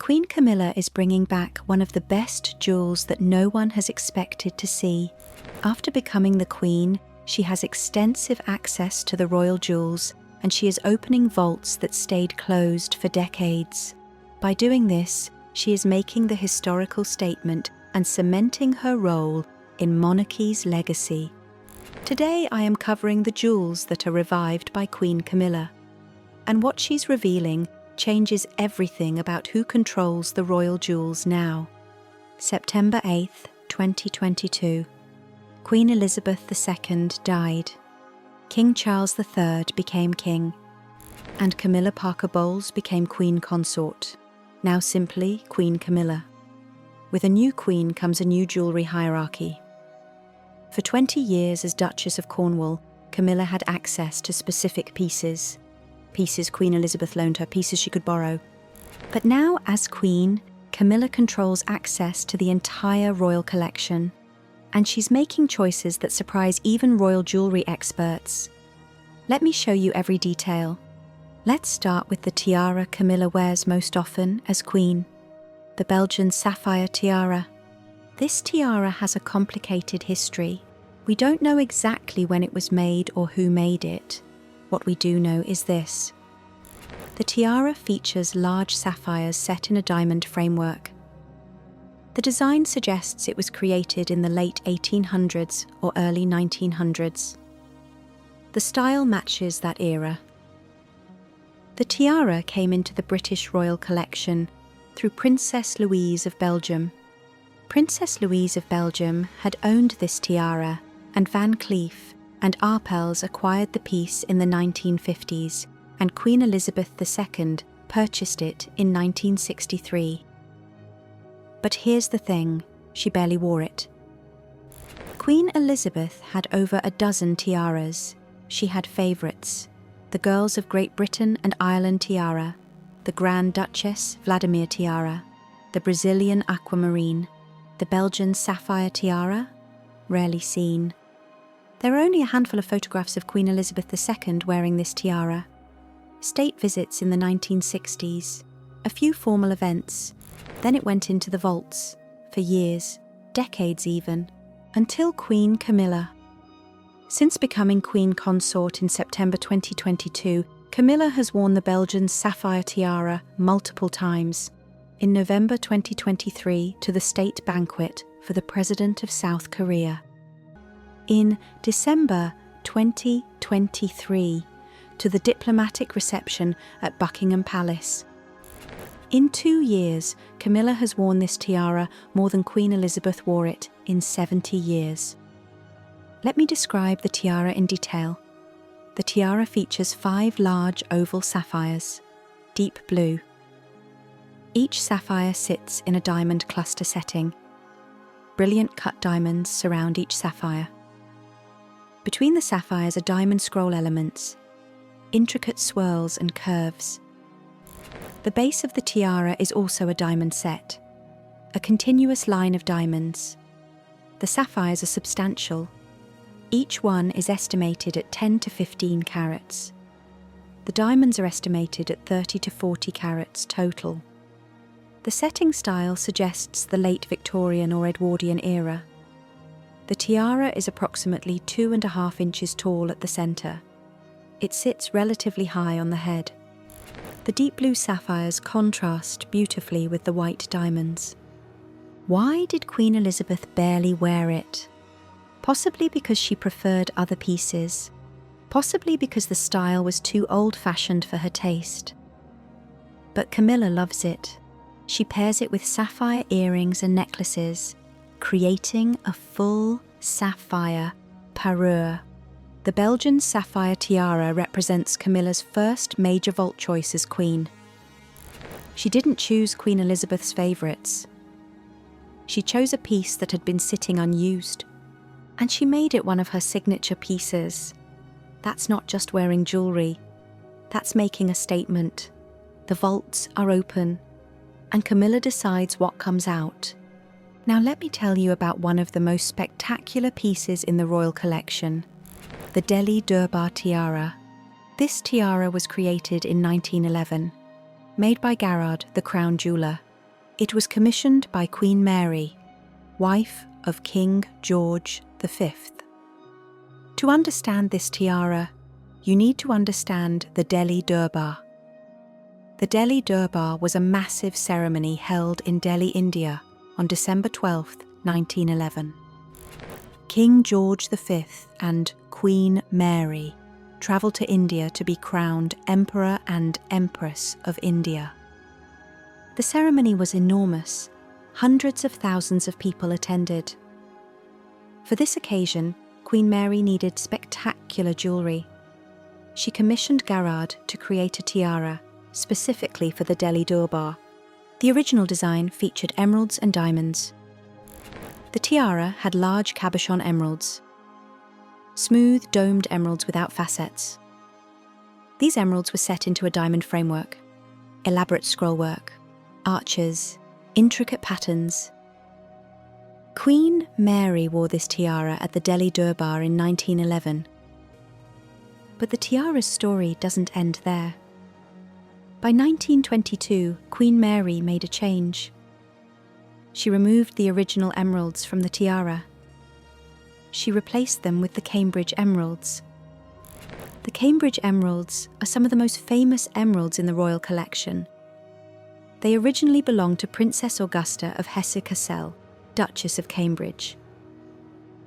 Queen Camilla is bringing back one of the best jewels that no one has expected to see. After becoming the Queen, she has extensive access to the royal jewels, and she is opening vaults that stayed closed for decades. By doing this, she is making the historical statement and cementing her role in monarchy's legacy. Today I am covering the jewels that are revived by Queen Camilla. And what she's revealing changes everything about who controls the royal jewels now. September 8th, 2022. Queen Elizabeth II died. King Charles III became king. And Camilla Parker Bowles became Queen Consort, now simply Queen Camilla. With a new queen comes a new jewellery hierarchy. For 20 years as Duchess of Cornwall, Camilla had access to specific pieces. Pieces Queen Elizabeth loaned her, pieces she could borrow. But now, as Queen, Camilla controls access to the entire royal collection. And she's making choices that surprise even royal jewellery experts. Let me show you every detail. Let's start with the tiara Camilla wears most often as Queen, the Belgian Sapphire tiara. This tiara has a complicated history. We don't know exactly when it was made or who made it. What we do know is this. The tiara features large sapphires set in a diamond framework. The design suggests it was created in the late 1800s or early 1900s. The style matches that era. The tiara came into the British royal collection through Princess Louise of Belgium. Princess Louise of Belgium had owned this tiara, and Van Cleef and Arpels acquired the piece in the 1950s, and Queen Elizabeth II purchased it in 1963. But here's the thing, she barely wore it. Queen Elizabeth had over a dozen tiaras. She had favourites: the Girls of Great Britain and Ireland tiara, the Grand Duchess Vladimir tiara, the Brazilian aquamarine, the Belgian sapphire tiara, rarely seen. There are only a handful of photographs of Queen Elizabeth II wearing this tiara. State visits in the 1960s, a few formal events, then it went into the vaults, for years, decades even, until Queen Camilla. Since becoming Queen Consort in September 2022, Camilla has worn the Belgian sapphire tiara multiple times. In November 2023 to the state banquet for the President of South Korea. In December 2023 to the diplomatic reception at Buckingham Palace. In 2 years, Camilla has worn this tiara more than Queen Elizabeth wore it in 70 years. Let me describe the tiara in detail. The tiara features 5 large oval sapphires, deep blue. Each sapphire sits in a diamond cluster setting. Brilliant cut diamonds surround each sapphire. Between the sapphires are diamond scroll elements, intricate swirls and curves. The base of the tiara is also a diamond set, a continuous line of diamonds. The sapphires are substantial. Each one is estimated at 10 to 15 carats. The diamonds are estimated at 30 to 40 carats total. The setting style suggests the late Victorian or Edwardian era. The tiara is approximately 2.5 inches tall at the centre. It sits relatively high on the head. The deep blue sapphires contrast beautifully with the white diamonds. Why did Queen Elizabeth barely wear it? Possibly because she preferred other pieces. Possibly because the style was too old-fashioned for her taste. But Camilla loves it. She pairs it with sapphire earrings and necklaces, creating a full sapphire parure. The Belgian sapphire tiara represents Camilla's first major vault choice as Queen. She didn't choose Queen Elizabeth's favourites. She chose a piece that had been sitting unused. And she made it one of her signature pieces. That's not just wearing jewellery. That's making a statement. The vaults are open, and Camilla decides what comes out. Now let me tell you about one of the most spectacular pieces in the royal collection, the Delhi Durbar tiara. This tiara was created in 1911, made by Garrard, the crown jeweller. It was commissioned by Queen Mary, wife of King George V. To understand this tiara, you need to understand the Delhi Durbar. The Delhi Durbar was a massive ceremony held in Delhi, India, on December 12, 1911. King George V and Queen Mary travelled to India to be crowned Emperor and Empress of India. The ceremony was enormous. Hundreds of thousands of people attended. For this occasion, Queen Mary needed spectacular jewellery. She commissioned Garrard to create a tiara specifically for the Delhi Durbar. The original design featured emeralds and diamonds. The tiara had large cabochon emeralds, smooth domed emeralds without facets. These emeralds were set into a diamond framework, elaborate scrollwork, arches, intricate patterns. Queen Mary wore this tiara at the Delhi Durbar in 1911. But the tiara's story doesn't end there. By 1922, Queen Mary made a change. She removed the original emeralds from the tiara. She replaced them with the Cambridge emeralds. The Cambridge emeralds are some of the most famous emeralds in the royal collection. They originally belonged to Princess Augusta of Hesse-Kassel, Duchess of Cambridge.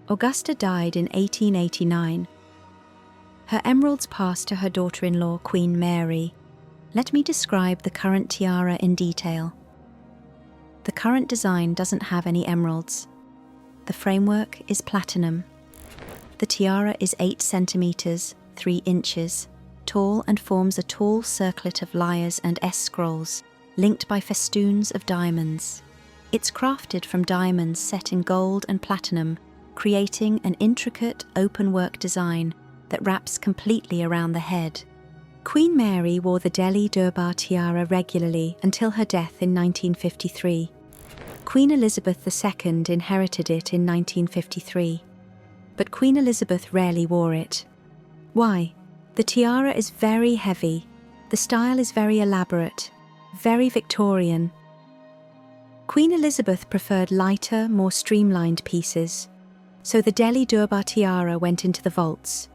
Augusta died in 1889. Her emeralds passed to her daughter-in-law, Queen Mary. Let me describe the current tiara in detail. The current design doesn't have any emeralds. The framework is platinum. The tiara is 8 centimetres, 3 inches, tall and forms a tall circlet of lyres and S-scrolls, linked by festoons of diamonds. It's crafted from diamonds set in gold and platinum, creating an intricate open-work design that wraps completely around the head. Queen Mary wore the Delhi Durbar tiara regularly until her death in 1953. Queen Elizabeth II inherited it in 1953, but Queen Elizabeth rarely wore it. Why? The tiara is very heavy, the style is very elaborate, very Victorian. Queen Elizabeth preferred lighter, more streamlined pieces, so the Delhi Durbar tiara went into the vaults.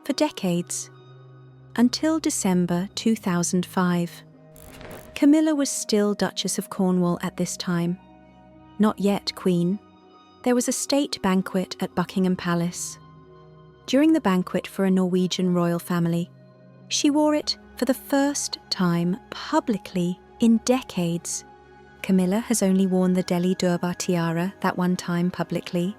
For decades, until December 2005. Camilla was still Duchess of Cornwall at this time. Not yet Queen. There was a state banquet at Buckingham Palace. During the banquet for a Norwegian royal family, she wore it for the first time publicly in decades. Camilla has only worn the Delhi Durbar tiara that one time publicly,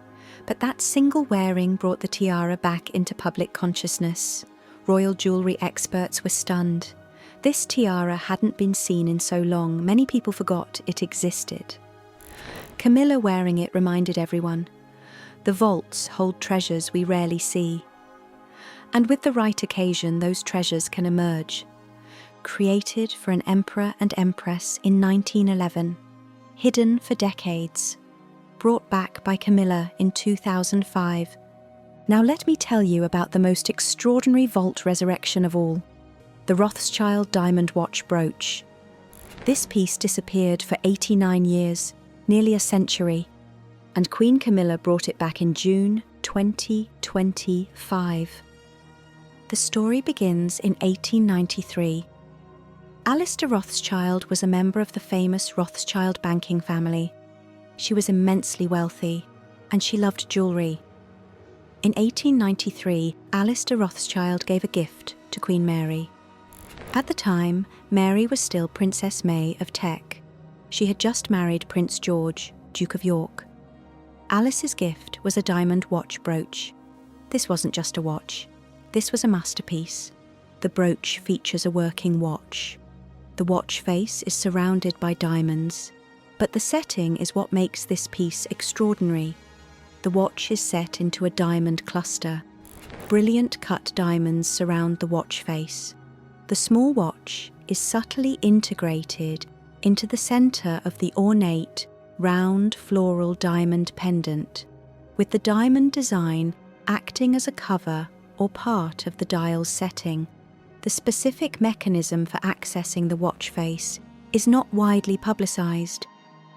but that single wearing brought the tiara back into public consciousness. Royal jewellery experts were stunned. This tiara hadn't been seen in so long, many people forgot it existed. Camilla wearing it reminded everyone, the vaults hold treasures we rarely see. And with the right occasion, those treasures can emerge. Created for an emperor and empress in 1911, hidden for decades, brought back by Camilla in 2005. Now let me tell you about the most extraordinary vault resurrection of all, the Rothschild diamond watch brooch. This piece disappeared for 89 years, nearly a century, and Queen Camilla brought it back in June 2025. The story begins in 1893. Alistair Rothschild was a member of the famous Rothschild banking family. She was immensely wealthy, and she loved jewellery. In 1893, Alistair Rothschild gave a gift to Queen Mary. At the time, Mary was still Princess May of Teck. She had just married Prince George, Duke of York. Alice's gift was a diamond watch brooch. This wasn't just a watch. This was a masterpiece. The brooch features a working watch. The watch face is surrounded by diamonds, but the setting is what makes this piece extraordinary. The watch is set into a diamond cluster. Brilliant cut diamonds surround the watch face. The small watch is subtly integrated into the centre of the ornate, round floral diamond pendant, with the diamond design acting as a cover or part of the dial's setting. The specific mechanism for accessing the watch face is not widely publicised,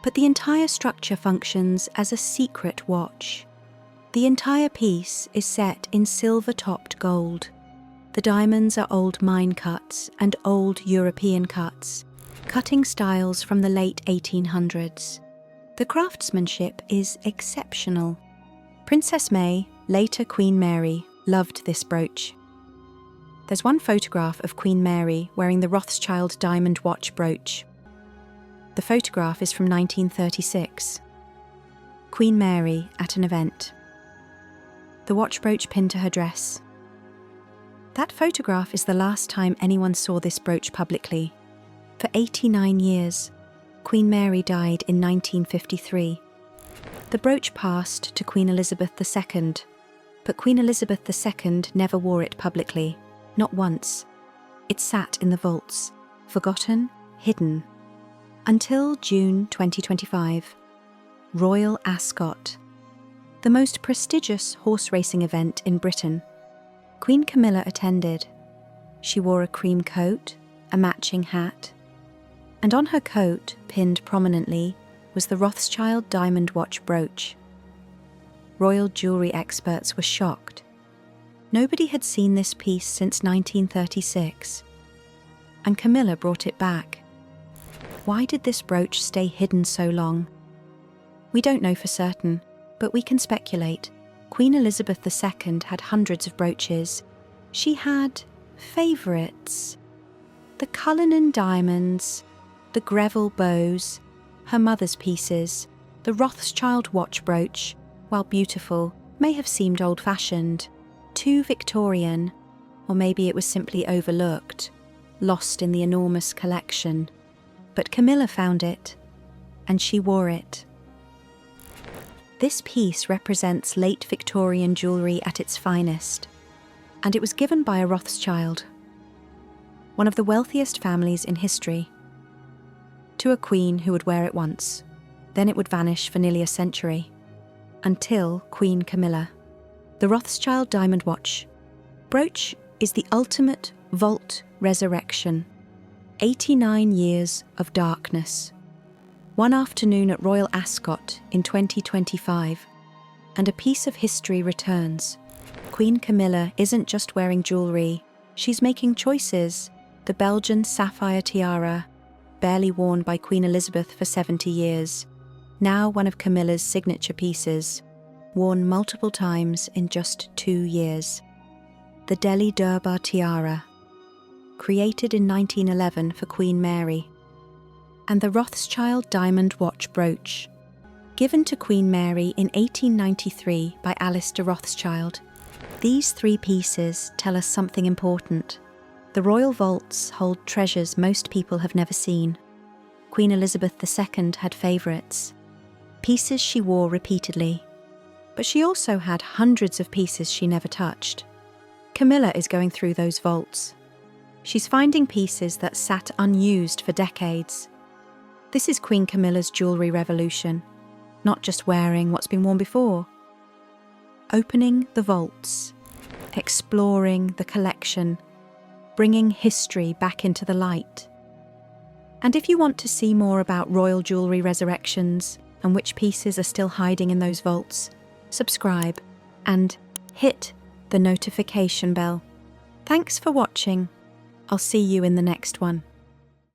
but the entire structure functions as a secret watch. The entire piece is set in silver-topped gold. The diamonds are old mine cuts and old European cuts, cutting styles from the late 1800s. The craftsmanship is exceptional. Princess May, later Queen Mary, loved this brooch. There's one photograph of Queen Mary wearing the Rothschild diamond watch brooch. The photograph is from 1936. Queen Mary at an event. The watch brooch pinned to her dress. That photograph is the last time anyone saw this brooch publicly. For 89 years, Queen Mary died in 1953. The brooch passed to Queen Elizabeth II, but Queen Elizabeth II never wore it publicly, not once. It sat in the vaults, forgotten, hidden. Until June 2025. Royal Ascot, the most prestigious horse racing event in Britain. Queen Camilla attended. She wore a cream coat, a matching hat, and on her coat, pinned prominently, was the Rothschild diamond watch brooch. Royal jewellery experts were shocked. Nobody had seen this piece since 1936, and Camilla brought it back. Why did this brooch stay hidden so long? We don't know for certain, but we can speculate. Queen Elizabeth II had hundreds of brooches. She had favourites. The Cullinan diamonds, the Greville bows, her mother's pieces, the Rothschild watch brooch, while beautiful, may have seemed old-fashioned, too Victorian, or maybe it was simply overlooked, lost in the enormous collection. But Camilla found it, and she wore it. This piece represents late Victorian jewellery at its finest, and it was given by a Rothschild, one of the wealthiest families in history, to a queen who would wear it once. Then it would vanish for nearly a century, until Queen Camilla. The Rothschild diamond watch brooch is the ultimate vault resurrection. 89 years of darkness. One afternoon at Royal Ascot in 2025, and a piece of history returns. Queen Camilla isn't just wearing jewellery, she's making choices. The Belgian Sapphire tiara, barely worn by Queen Elizabeth for 70 years, now one of Camilla's signature pieces, worn multiple times in just 2 years. The Delhi Durbar tiara, created in 1911 for Queen Mary, and the Rothschild diamond watch brooch, given to Queen Mary in 1893 by Alice de Rothschild. These 3 pieces tell us something important. The royal vaults hold treasures most people have never seen. Queen Elizabeth II had favourites, pieces she wore repeatedly, but she also had hundreds of pieces she never touched. Camilla is going through those vaults. She's finding pieces that sat unused for decades. This is Queen Camilla's jewellery revolution, not just wearing what's been worn before. Opening the vaults, exploring the collection, bringing history back into the light. And if you want to see more about royal jewellery resurrections and which pieces are still hiding in those vaults, subscribe and hit the notification bell. Thanks for watching. I'll see you in the next one.